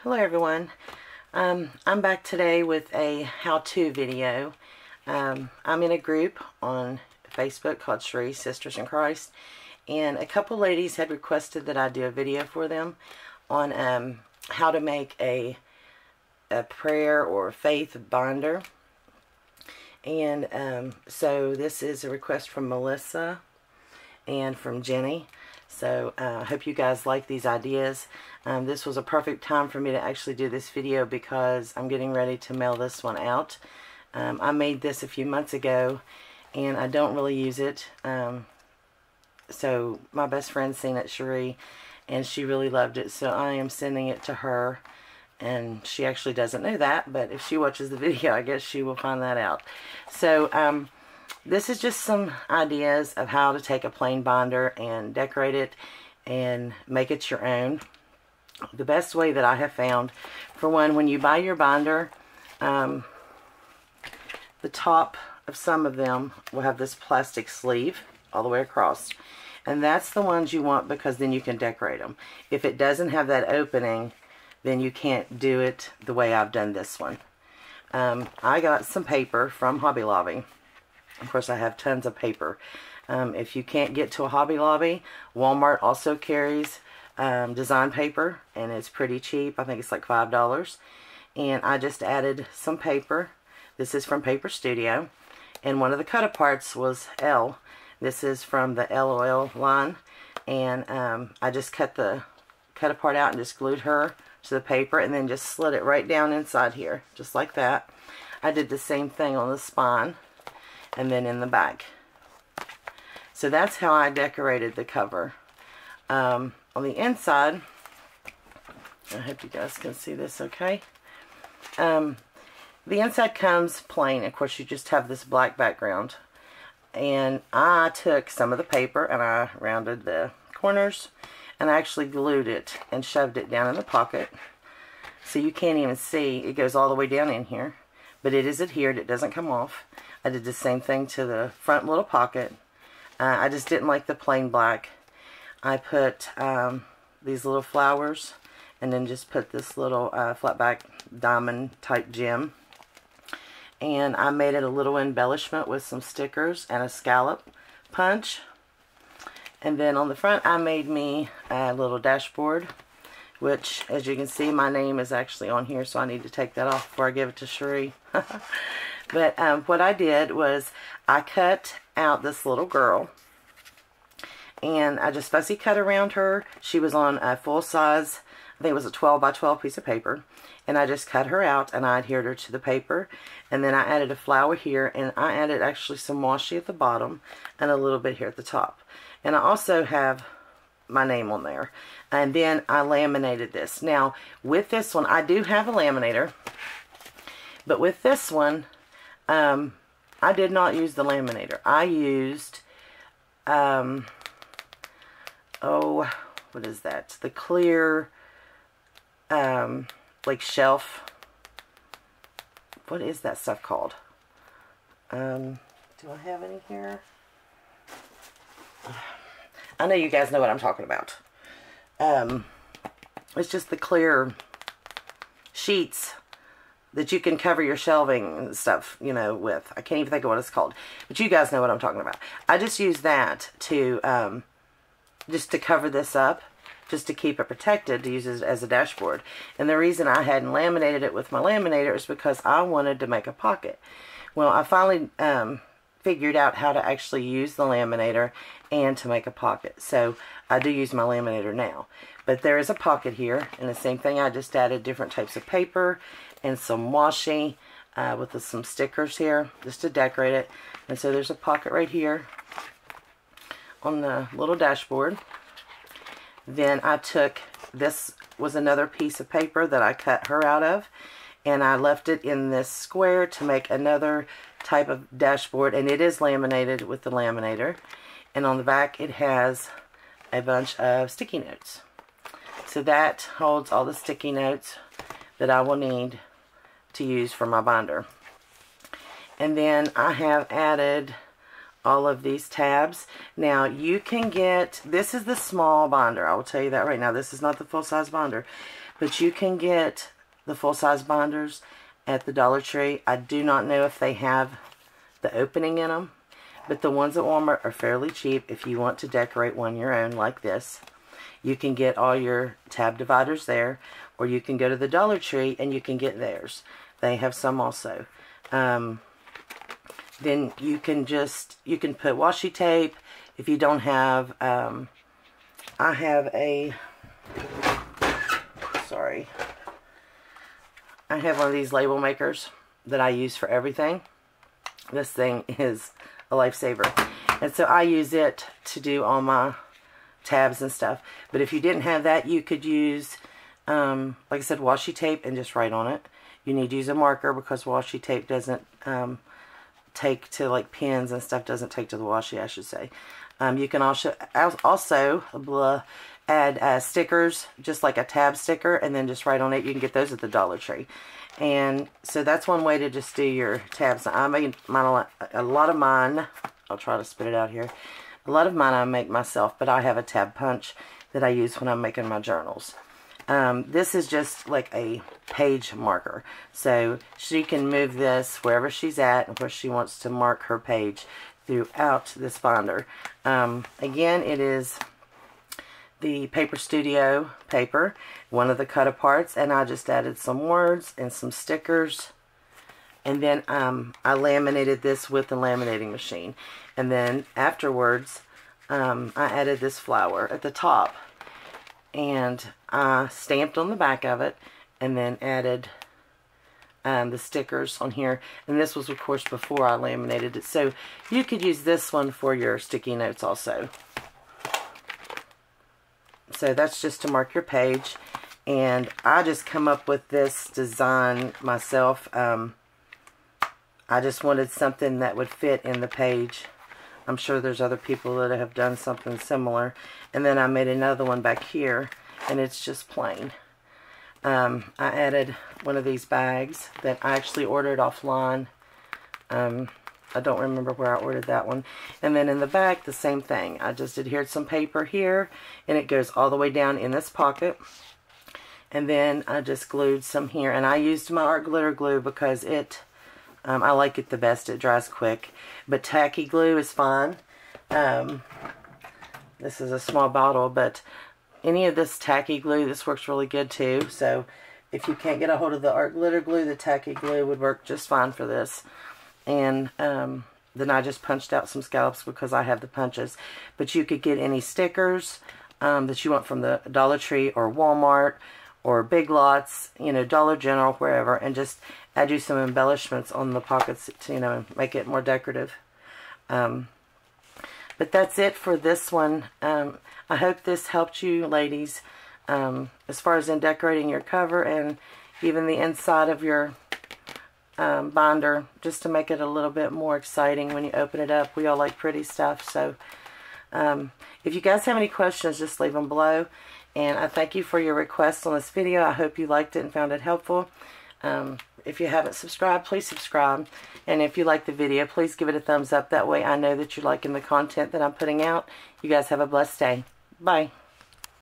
Hello everyone. I'm back today with a how-to video. I'm in a group on Facebook called Cherie Sisters in Christ, and a couple ladies had requested that I do a video for them on how to make a prayer or faith binder. And so this is a request from Melissa and from Jenny. So I hope you guys like these ideas. This was a perfect time for me to actually do this video because I'm getting ready to mail this one out. I made this a few months ago and I don't really use it. So my best friend seen it, Cherie, and she really loved it. So I am sending it to her, and she actually doesn't know that, but if she watches the video, I guess she will find that out. So this is just some ideas of how to take a plain binder and decorate it and make it your own. The best way that I have found, for one, when you buy your binder, the top of some of them will have this plastic sleeve all the way across. And that's the ones you want because then you can decorate them. If it doesn't have that opening, then you can't do it the way I've done this one. I got some paper from Hobby Lobby. Of course, I have tons of paper. If you can't get to a Hobby Lobby, Walmart also carries design paper, and it's pretty cheap. I think it's like $5. And I just added some paper. This is from Paper Studio, and one of the cut-aparts was L. This is from the LOL line, and I just cut the cut-apart out and just glued her to the paper, and then just slid it right down inside here, just like that. I did the same thing on the spine and then in the back. So that's how I decorated the cover. On the inside, I hope you guys can see this okay. The inside comes plain. Of course, you just have this black background. And I took some of the paper and I rounded the corners, and I actually glued it and shoved it down in the pocket. So you can't even see. It goes all the way down in here. But it is adhered. It doesn't come off. I did the same thing to the front little pocket. I just didn't like the plain black. I put these little flowers, and then just put this little flat back diamond type gem. And I made it a little embellishment with some stickers and a scallop punch. And then on the front, I made me a little dashboard, which, as you can see, my name is actually on here, so I need to take that off before I give it to Cherie. But what I did was I cut out this little girl, and I just fussy cut around her. She was on a full size, I think it was a 12 by 12 piece of paper, and I just cut her out and I adhered her to the paper. And then I added a flower here, and I added actually some washi at the bottom and a little bit here at the top. And I also have my name on there. And then I laminated this. Now, with this one, I do have a laminator, but with this one, I did not use the laminator. I used, oh, what is that? The clear, like shelf. What is that stuff called? Do I have any here? I know you guys know what I'm talking about. It's just the clear sheets that you can cover your shelving and stuff, you know, with. I can't even think of what it's called. But you guys know what I'm talking about. I just use that to, just to cover this up, just to keep it protected, to use it as a dashboard. And the reason I hadn't laminated it with my laminator is because I wanted to make a pocket. Well, I finally figured out how to actually use the laminator and to make a pocket. So I do use my laminator now. But there is a pocket here, and the same thing, I just added different types of paper and some washi with some stickers here just to decorate it. And so there's a pocket right here on the little dashboard. Then I took, this was another piece of paper that I cut her out of, and I left it in this square to make another type of dashboard, and it is laminated with the laminator. And on the back it has a bunch of sticky notes. So that holds all the sticky notes that I will need to use for my binder. And then I have added all of these tabs. Now you can get, this is the small binder, I will tell you that right now. This is not the full-size binder, but you can get the full-size binders at the Dollar Tree. I do not know if they have the opening in them, but the ones at Walmart are fairly cheap if you want to decorate one your own like this. You can get all your tab dividers there, or you can go to the Dollar Tree and you can get theirs. They have some also. Then you can put washi tape. If you don't have, I have one of these label makers that I use for everything. This thing is a lifesaver. And so I use it to do all my tabs and stuff. But if you didn't have that, you could use, like I said, washi tape and just write on it. You need to use a marker because washi tape doesn't take to, like, pins and stuff doesn't take to the washi, I should say. You can also add stickers, just like a tab sticker, and then just write on it. You can get those at the Dollar Tree. And so that's one way to just do your tabs. I made mine, a lot of mine, I'll try to spit it out here. A lot of mine I make myself, but I have a tab punch that I use when I'm making my journals. This is just like a page marker. So she can move this wherever she's at and where she wants to mark her page throughout this binder. Again, it is the Paper Studio paper, one of the cut-aparts, and I just added some words and some stickers. And then I laminated this with the laminating machine. And then afterwards, I added this flower at the top. And I stamped on the back of it and then added the stickers on here. And this was, of course, before I laminated it. So you could use this one for your sticky notes also. So that's just to mark your page. And I just come up with this design myself. I just wanted something that would fit in the page. I'm sure there's other people that have done something similar. And then I made another one back here, and it's just plain. I added one of these bags that I actually ordered offline. I don't remember where I ordered that one. And then in the back, the same thing. I just adhered some paper here, and it goes all the way down in this pocket. And then I just glued some here. And I used my art glitter glue because it... I like it the best. It dries quick. But tacky glue is fine. This is a small bottle, but any of this tacky glue, this works really good too. So if you can't get a hold of the art glitter glue, the tacky glue would work just fine for this. And then I just punched out some scallops because I have the punches. But you could get any stickers that you want from the Dollar Tree or Walmart or Big Lots, you know, Dollar General, wherever, and just add you some embellishments on the pockets to, you know, make it more decorative. But that's it for this one. I hope this helped you, ladies, as far as in decorating your cover and even the inside of your binder, just to make it a little bit more exciting when you open it up. We all like pretty stuff, so if you guys have any questions, just leave them below. And I thank you for your requests on this video. I hope you liked it and found it helpful. If you haven't subscribed, please subscribe. And if you like the video, please give it a thumbs up. That way I know that you're liking the content that I'm putting out. You guys have a blessed day. Bye.